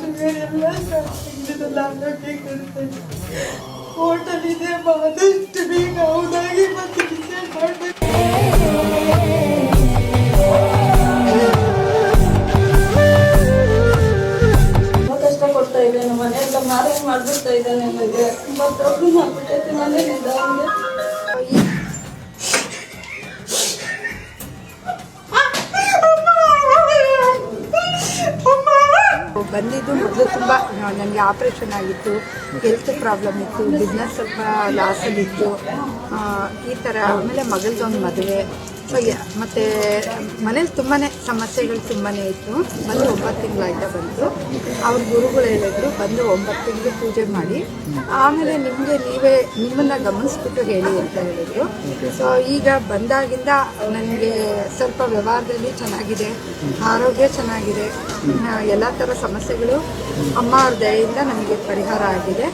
Sugar ಎಲ್ಲ ತೆಗೆದಿದ್ದಲ್ಲ, ಆರೋಗ್ಯ ಕೆಡ್ತದೆ. Hotel ಇದೆ, ಆದಷ್ಟು ಬೇಗ ಹೌದಾಗಿ ಮತ್ತೆ ಡಿಸೈಡ್ ಮಾಡಬೇಕು. ಕಷ್ಟ ಕೊಡ್ತಾ ಇದ್ದೇನೆ, ಮನೆಯೆಲ್ಲ ಮಾರಾಟ ಮಾಡ್ಬಿಡ್ತಾ ಇದ್ದೇನೆ. ನನಗೆ ತುಂಬ ಪ್ರಾಬ್ಲಮ್ ಆಗ್ಬಿಟ್ಟೈತೆ ಮನೆಯಿಂದ. ಬಂದಿದ್ದು ಮೊದಲು ತುಂಬ ನನಗೆ ಆಪ್ರೇಷನ್ ಆಗಿತ್ತು, ಹೆಲ್ತ್ ಪ್ರಾಬ್ಲಮ್ ಇತ್ತು, ಬಿಸ್ನೆಸ್ ಸ್ವಲ್ಪ ಲಾಸಲ್ಲಿತ್ತು, ಈ ಥರ. ಆಮೇಲೆ ಮಗಳದೊಂದು ಮದುವೆ, ಸೊ ಮತ್ತು ಮನೇಲಿ ತುಂಬಾ ಸಮಸ್ಯೆಗಳು ತುಂಬಾ ಇತ್ತು. ಬಂದು 9 ತಿಂಗಳಾಯ್ತಾ ಬಂತು. ಅವ್ರ ಗುರುಗಳು ಹೇಳಿದ್ರು ಬಂದು 9 ತಿಂಗಳು ಪೂಜೆ ಮಾಡಿ ಆಮೇಲೆ ನಿಮ್ಮನ್ನು ಗಮನಿಸ್ಬಿಟ್ಟು ಹೇಳಿ ಅಂತ ಹೇಳಿದರು. ಸೊ ಈಗ ಬಂದಾಗಿಂದ ನನಗೆ ಸ್ವಲ್ಪ ವ್ಯವಹಾರದಲ್ಲಿ ಚೆನ್ನಾಗಿದೆ, ಆರೋಗ್ಯ ಚೆನ್ನಾಗಿದೆ, ಎಲ್ಲ ಥರ ಸಮಸ್ಯೆಗಳು ಅಮ್ಮ ಅವ್ರ ದಯೆಯಿಂದ ನಮಗೆ ಪರಿಹಾರ ಆಗಿದೆ.